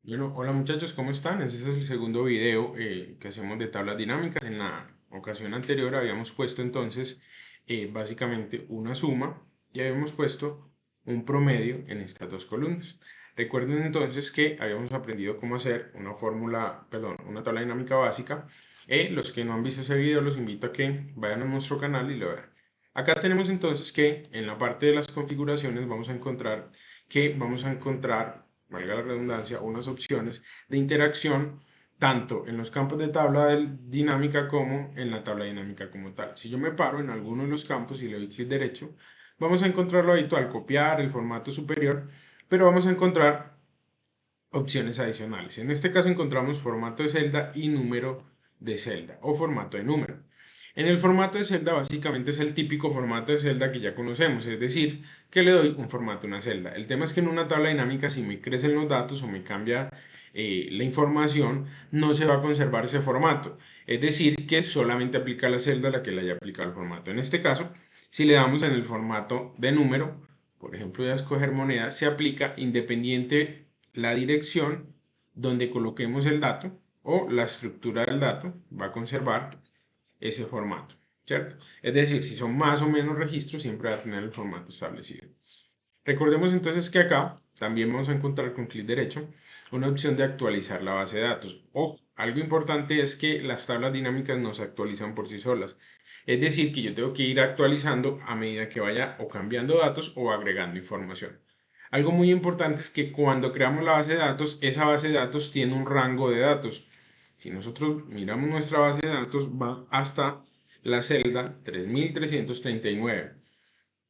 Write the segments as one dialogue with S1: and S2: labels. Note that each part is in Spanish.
S1: Bueno, hola muchachos, ¿cómo están? Este es el segundo video que hacemos de tablas dinámicas. En la ocasión anterior habíamos puesto entonces básicamente una suma y habíamos puesto un promedio en estas dos columnas. Recuerden entonces que habíamos aprendido cómo hacer una fórmula, perdón, una tabla dinámica básica. Los que no han visto ese video los invito a que vayan a nuestro canal y lo vean. Acá tenemos entonces que en la parte de las configuraciones vamos a encontrar, valga la redundancia, unas opciones de interacción tanto en los campos de tabla dinámica como en la tabla dinámica como tal. Si yo me paro en alguno de los campos y le doy clic derecho, vamos a encontrar lo habitual, copiar el formato superior, pero vamos a encontrar opciones adicionales. En este caso encontramos formato de celda y número de celda o formato de número. En el formato de celda básicamente es el típico formato de celda que ya conocemos, es decir, que le doy un formato a una celda. El tema es que en una tabla dinámica si me crecen los datos o me cambia la información, no se va a conservar ese formato. Es decir, que solamente aplica a la celda la que le haya aplicado el formato. En este caso, si le damos en el formato de número, por ejemplo, voy a escoger moneda, se aplica independiente la dirección donde coloquemos el dato o la estructura del dato va a conservar ese formato, ¿cierto? Es decir, si son más o menos registros, siempre va a tener el formato establecido. Recordemos entonces que acá también vamos a encontrar con clic derecho una opción de actualizar la base de datos. Ojo, algo importante es que las tablas dinámicas no se actualizan por sí solas. Es decir, que yo tengo que ir actualizando a medida que vaya o cambiando datos o agregando información. Algo muy importante es que cuando creamos la base de datos, esa base de datos tiene un rango de datos. Si nosotros miramos nuestra base de datos, va hasta la celda 3339.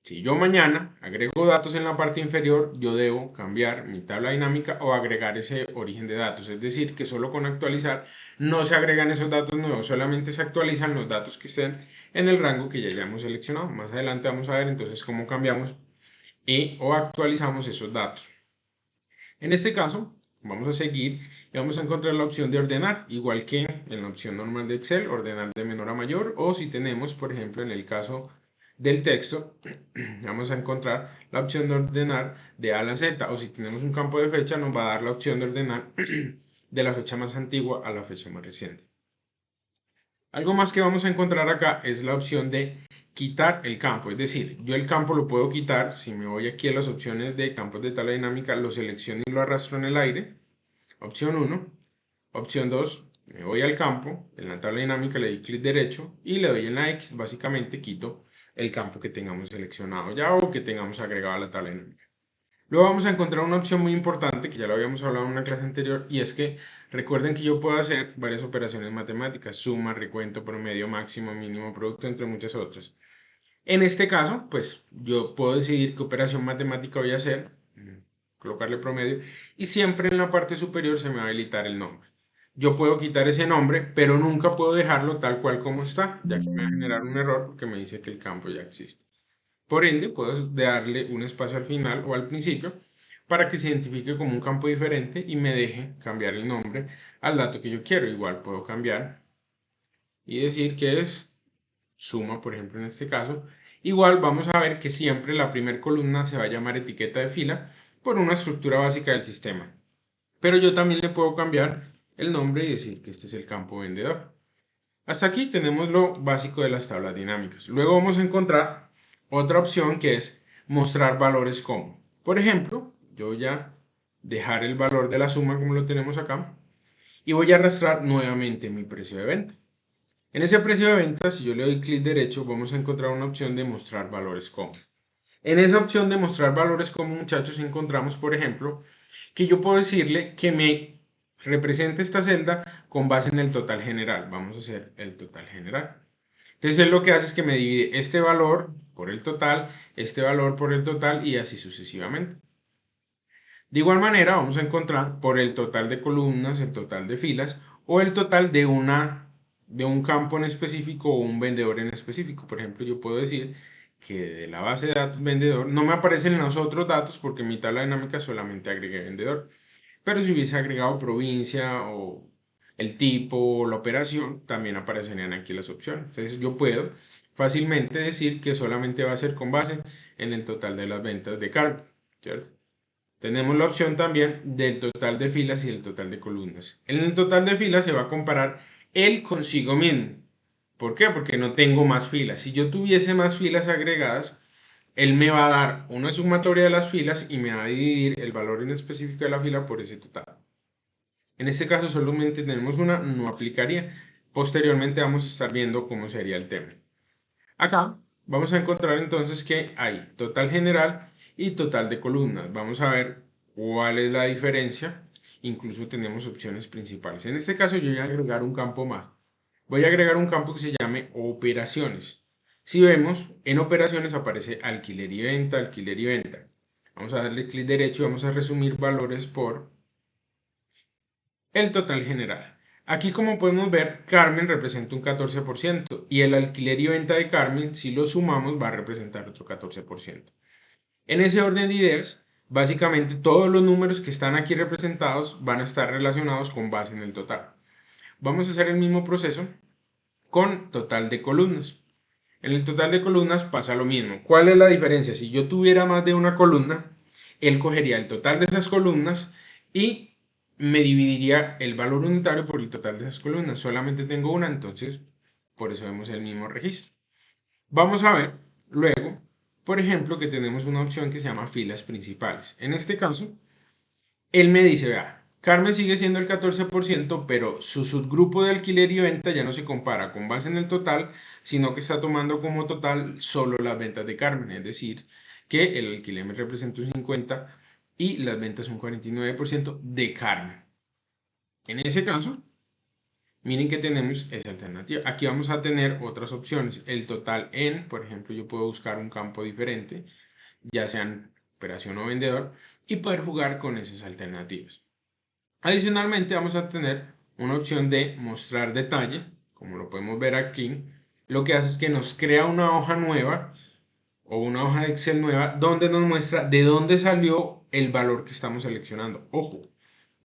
S1: Si yo mañana agrego datos en la parte inferior, yo debo cambiar mi tabla dinámica o agregar ese origen de datos. Es decir, que solo con actualizar no se agregan esos datos nuevos, solamente se actualizan los datos que estén en el rango que ya hayamos seleccionado. Más adelante vamos a ver entonces cómo cambiamos y o actualizamos esos datos. En este caso, vamos a seguir y vamos a encontrar la opción de ordenar, igual que en la opción normal de Excel, ordenar de menor a mayor, o si tenemos, por ejemplo, en el caso del texto, vamos a encontrar la opción de ordenar de A a la Z, o si tenemos un campo de fecha, nos va a dar la opción de ordenar de la fecha más antigua a la fecha más reciente. Algo más que vamos a encontrar acá es la opción de quitar el campo, es decir, yo el campo lo puedo quitar, si me voy aquí a las opciones de campos de tabla dinámica, lo selecciono y lo arrastro en el aire, opción 1, opción 2, me voy al campo, en la tabla dinámica le doy clic derecho y le doy en la X, básicamente quito el campo que tengamos seleccionado ya o que tengamos agregado a la tabla dinámica. Luego vamos a encontrar una opción muy importante que ya lo habíamos hablado en una clase anterior y es que recuerden que yo puedo hacer varias operaciones matemáticas, suma, recuento, promedio, máximo, mínimo, producto, entre muchas otras. En este caso, pues yo puedo decidir qué operación matemática voy a hacer, colocarle promedio y siempre en la parte superior se me va a habilitar el nombre. Yo puedo quitar ese nombre, pero nunca puedo dejarlo tal cual como está, ya que me va a generar un error porque me dice que el campo ya existe. Por ende, puedo darle un espacio al final o al principio para que se identifique como un campo diferente y me deje cambiar el nombre al dato que yo quiero. Igual puedo cambiar y decir que es suma, por ejemplo, en este caso. Igual vamos a ver que siempre la primera columna se va a llamar etiqueta de fila por una estructura básica del sistema. Pero yo también le puedo cambiar el nombre y decir que este es el campo vendedor. Hasta aquí tenemos lo básico de las tablas dinámicas. Luego vamos a encontrar otra opción que es mostrar valores como. Por ejemplo, yo voy a dejar el valor de la suma como lo tenemos acá y voy a arrastrar nuevamente mi precio de venta. En ese precio de venta, si yo le doy clic derecho, vamos a encontrar una opción de mostrar valores como. En esa opción de mostrar valores como, muchachos, encontramos, por ejemplo, que yo puedo decirle que me represente esta celda con base en el total general. Vamos a hacer el total general. Entonces, él lo que hace es que me divide este valor por el total, este valor por el total y así sucesivamente. De igual manera, vamos a encontrar por el total de columnas, el total de filas o el total de un campo en específico o un vendedor en específico. Por ejemplo, yo puedo decir que de la base de datos vendedor no me aparecen los otros datos porque en mi tabla dinámica solamente agregué vendedor. Pero si hubiese agregado provincia o el tipo o la operación, también aparecerían aquí las opciones. Entonces yo puedo fácilmente decir que solamente va a ser con base en el total de las ventas de cargo, ¿cierto? Tenemos la opción también del total de filas y el total de columnas. En el total de filas se va a comparar él consigo mismo. ¿Por qué? Porque no tengo más filas. Si yo tuviese más filas agregadas, él me va a dar una sumatoria de las filas y me va a dividir el valor en específico de la fila por ese total. En este caso solamente tenemos una, no aplicaría. Posteriormente vamos a estar viendo cómo sería el tema. Acá vamos a encontrar entonces que hay total general y total de columnas. Vamos a ver cuál es la diferencia. Incluso tenemos opciones principales. En este caso yo voy a agregar un campo más. Voy a agregar un campo que se llame operaciones. Si vemos, en operaciones aparece alquiler y venta, alquiler y venta. Vamos a darle clic derecho y vamos a resumir valores por el total general. Aquí, como podemos ver, Carmen representa un 14% y el alquiler y venta de Carmen, si lo sumamos, va a representar otro 14%. En ese orden de ideas, básicamente todos los números que están aquí representados van a estar relacionados con base en el total. Vamos a hacer el mismo proceso con total de columnas. En el total de columnas pasa lo mismo. ¿Cuál es la diferencia? Si yo tuviera más de una columna, él cogería el total de esas columnas y me dividiría el valor unitario por el total de esas columnas. Solamente tengo una, entonces por eso vemos el mismo registro. Vamos a ver luego, por ejemplo, que tenemos una opción que se llama filas principales. En este caso, él me dice, vea, Carmen sigue siendo el 14%, pero su subgrupo de alquiler y venta ya no se compara con base en el total, sino que está tomando como total solo las ventas de Carmen, es decir, que el alquiler me representa un 50% y las ventas un 49% de Carmen. En ese caso, miren que tenemos esa alternativa. Aquí vamos a tener otras opciones. El total en, por ejemplo, yo puedo buscar un campo diferente, ya sean operación o vendedor, y poder jugar con esas alternativas. Adicionalmente vamos a tener una opción de mostrar detalle, como lo podemos ver aquí. Lo que hace es que nos crea una hoja nueva o una hoja de Excel nueva donde nos muestra de dónde salió el valor que estamos seleccionando. Ojo,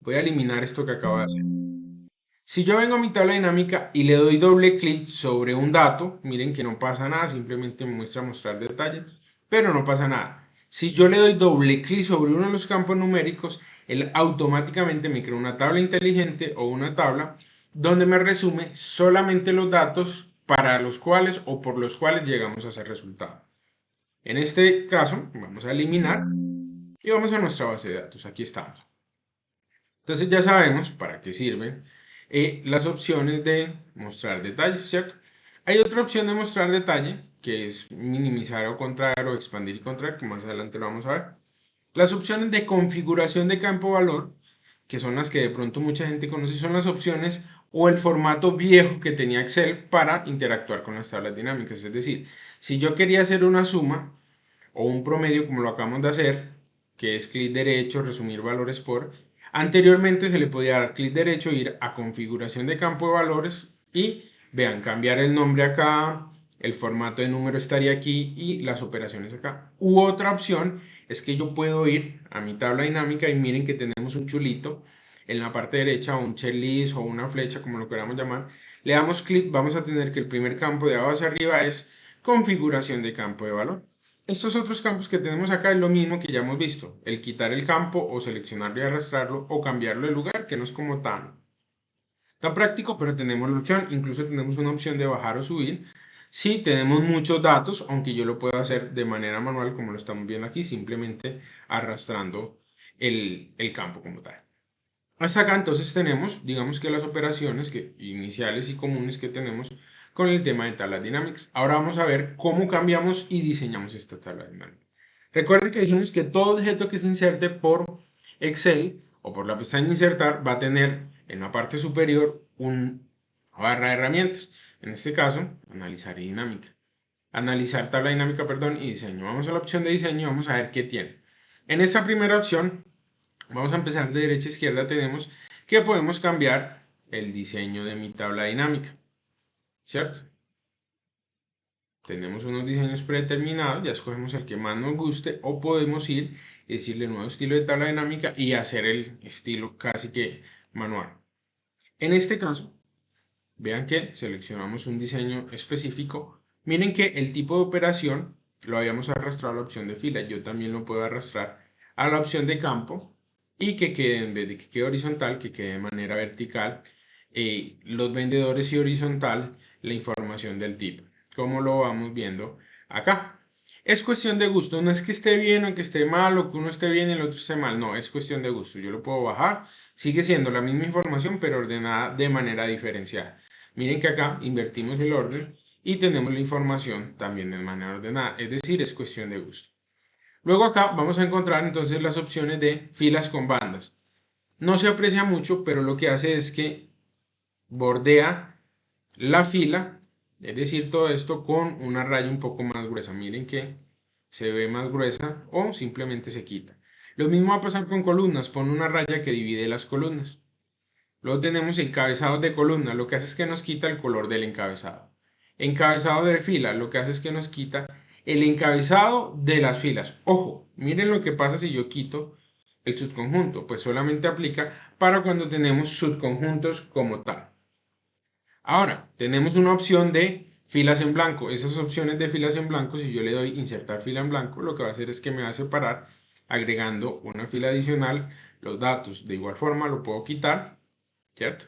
S1: voy a eliminar esto que acabo de hacer. Si yo vengo a mi tabla dinámica y le doy doble clic sobre un dato, miren que no pasa nada, simplemente me muestra mostrar detalle, pero no pasa nada. Si yo le doy doble clic sobre uno de los campos numéricos, él automáticamente me crea una tabla inteligente o una tabla donde me resume solamente los datos para los cuales o por los cuales llegamos a ese resultado. En este caso, vamos a eliminar y vamos a nuestra base de datos. Aquí estamos. Entonces ya sabemos para qué sirven las opciones de mostrar detalles, ¿cierto? Hay otra opción de mostrar detalle, que es minimizar o contraer o expandir y contraer, que más adelante lo vamos a ver. Las opciones de configuración de campo valor, que son las que de pronto mucha gente conoce, son las opciones o el formato viejo que tenía Excel para interactuar con las tablas dinámicas. Es decir, si yo quería hacer una suma o un promedio como lo acabamos de hacer, que es clic derecho, resumir valores por, anteriormente se le podía dar clic derecho, ir a configuración de campo de valores y vean, cambiar el nombre acá, el formato de número estaría aquí y las operaciones acá. U otra opción es que yo puedo ir a mi tabla dinámica y miren que tenemos un chulito en la parte derecha, un checklist o una flecha, como lo queramos llamar. Le damos clic, vamos a tener que el primer campo de abajo hacia arriba es configuración de campo de valor. Estos otros campos que tenemos acá es lo mismo que ya hemos visto, el quitar el campo o seleccionarlo y arrastrarlo o cambiarlo de lugar, que no es como tan práctico, pero tenemos la opción, incluso tenemos una opción de bajar o subir. Si tenemos muchos datos, aunque yo lo puedo hacer de manera manual como lo estamos viendo aquí, simplemente arrastrando el campo como tal. Hasta acá entonces tenemos, digamos que las operaciones iniciales y comunes que tenemos con el tema de tablas dinámicas. Ahora vamos a ver cómo cambiamos y diseñamos esta tabla dinámica. Recuerden que dijimos que todo objeto que se inserte por Excel o por la pestaña insertar va a tener en la parte superior una barra de herramientas. En este caso, analizar y dinámica. Analizar tabla dinámica, perdón, y diseño. Vamos a la opción de diseño y vamos a ver qué tiene. En esta primera opción, vamos a empezar de derecha a izquierda, tenemos que podemos cambiar el diseño de mi tabla dinámica, ¿cierto? Tenemos unos diseños predeterminados, ya escogemos el que más nos guste o podemos ir y decirle nuevo estilo de tabla dinámica y hacer el estilo casi que manual. En este caso, vean que seleccionamos un diseño específico. Miren que el tipo de operación lo habíamos arrastrado a la opción de fila. Yo también lo puedo arrastrar a la opción de campo y que quede, en vez de que quede horizontal, que quede de manera vertical, los vendedores y horizontal la información del tipo, como lo vamos viendo acá. Es cuestión de gusto, no es que esté bien o que esté mal o que uno esté bien y el otro esté mal, no, es cuestión de gusto. Yo lo puedo bajar, sigue siendo la misma información pero ordenada de manera diferenciada. Miren que acá invertimos el orden y tenemos la información también de manera ordenada, es decir, es cuestión de gusto. Luego acá vamos a encontrar entonces las opciones de filas con bandas. No se aprecia mucho, pero lo que hace es que bordea la fila, es decir, todo esto con una raya un poco más gruesa. Miren que se ve más gruesa o simplemente se quita. Lo mismo va a pasar con columnas, pone una raya que divide las columnas. Luego tenemos encabezados de columna, lo que hace es que nos quita el color del encabezado. Encabezado de fila, lo que hace es que nos quita el encabezado de las filas. Ojo, miren lo que pasa si yo quito el subconjunto, pues solamente aplica para cuando tenemos subconjuntos como tal. Ahora, tenemos una opción de filas en blanco. Esas opciones de filas en blanco, si yo le doy insertar fila en blanco, lo que va a hacer es que me va a separar agregando una fila adicional los datos. De igual forma, lo puedo quitar, ¿cierto?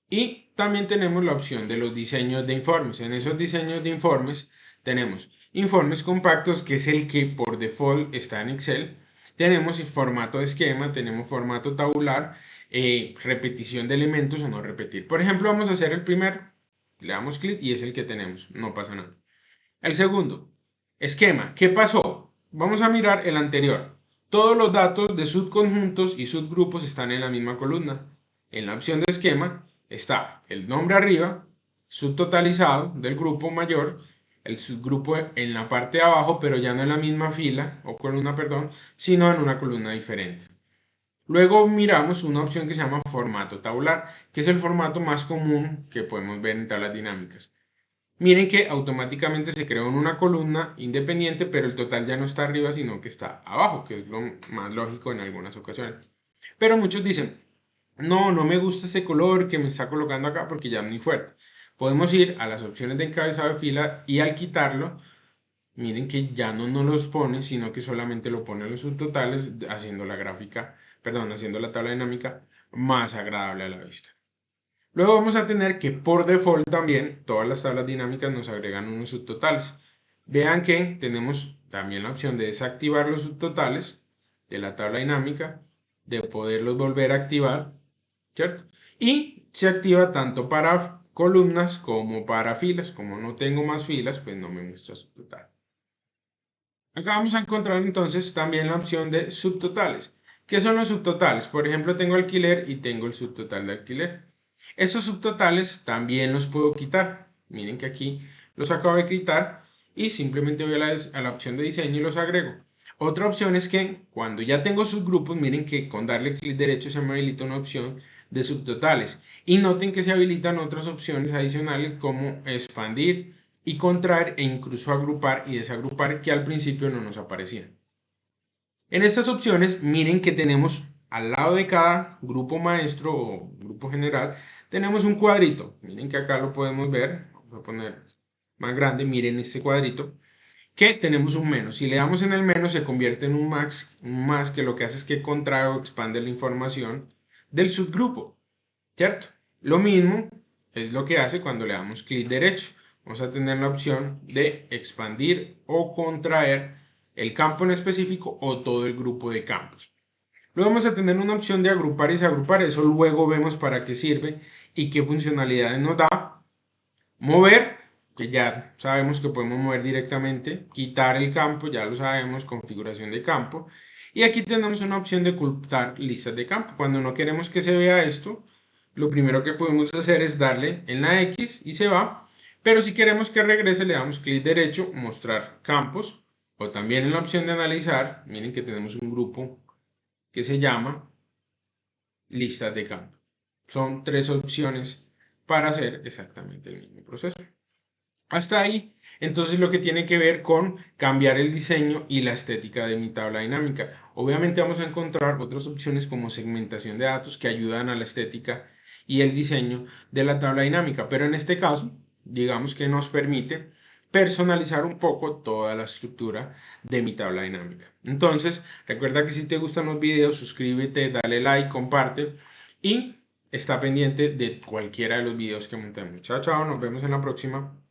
S1: Y también tenemos la opción de los diseños de informes. En esos diseños de informes tenemos informes compactos, que es el que por default está en Excel. Tenemos el formato de esquema, tenemos formato tabular, repetición de elementos o no repetir. Por ejemplo, vamos a hacer el primero. Le damos clic y es el que tenemos. No pasa nada. El segundo, esquema. ¿Qué pasó? Vamos a mirar el anterior. Todos los datos de subconjuntos y subgrupos están en la misma columna. En la opción de esquema está el nombre arriba, subtotalizado del grupo mayor, el subgrupo en la parte de abajo, pero ya no en la misma fila o columna, perdón, sino en una columna diferente. Luego miramos una opción que se llama formato tabular, que es el formato más común que podemos ver en tablas dinámicas. Miren que automáticamente se creó en una columna independiente, pero el total ya no está arriba, sino que está abajo, que es lo más lógico en algunas ocasiones. Pero muchos dicen, no, no me gusta ese color que me está colocando acá porque ya es muy fuerte. Podemos ir a las opciones de encabezado de fila y al quitarlo, miren que ya no nos los pone, sino que solamente lo pone en los subtotales, haciendo la gráfica, perdón, haciendo la tabla dinámica más agradable a la vista. Luego vamos a tener que por default también todas las tablas dinámicas nos agregan unos subtotales. Vean que tenemos también la opción de desactivar los subtotales de la tabla dinámica, de poderlos volver a activar, ¿cierto? Y se activa tanto para columnas como para filas. Como no tengo más filas, pues no me muestra subtotal. Acá vamos a encontrar entonces también la opción de subtotales. ¿Qué son los subtotales? Por ejemplo, tengo alquiler y tengo el subtotal de alquiler. Esos subtotales también los puedo quitar. Miren que aquí los acabo de quitar y simplemente voy a la opción de diseño y los agrego. Otra opción es que cuando ya tengo subgrupos, miren que con darle clic derecho se me habilita una opción de subtotales. Y noten que se habilitan otras opciones adicionales como expandir y contraer e incluso agrupar y desagrupar, que al principio no nos aparecían. En estas opciones, miren que tenemos al lado de cada grupo maestro o grupo general, tenemos un cuadrito. Miren que acá lo podemos ver. Voy a poner más grande. Miren este cuadrito. Que tenemos un menos. Si le damos en el menos, se convierte en un más que lo que hace es que contrae o expande la información del subgrupo. ¿Cierto? Lo mismo es lo que hace cuando le damos clic derecho. Vamos a tener la opción de expandir o contraer el campo en específico o todo el grupo de campos. Luego vamos a tener una opción de agrupar y desagrupar. Eso luego vemos para qué sirve y qué funcionalidades nos da. Mover, que ya sabemos que podemos mover directamente. Quitar el campo, ya lo sabemos, configuración de campo. Y aquí tenemos una opción de ocultar listas de campo. Cuando no queremos que se vea esto, lo primero que podemos hacer es darle en la X y se va. Pero si queremos que regrese, le damos clic derecho, mostrar campos. O también en la opción de analizar, miren que tenemos un grupo que se llama listas de campo. Son tres opciones para hacer exactamente el mismo proceso. Hasta ahí, entonces lo que tiene que ver con cambiar el diseño y la estética de mi tabla dinámica. Obviamente vamos a encontrar otras opciones como segmentación de datos que ayudan a la estética y el diseño de la tabla dinámica, pero en este caso, digamos que nos permite personalizar un poco toda la estructura de mi tabla dinámica. Entonces, recuerda que si te gustan los videos, suscríbete, dale like, comparte y está pendiente de cualquiera de los videos que montemos. Chao, chao, nos vemos en la próxima.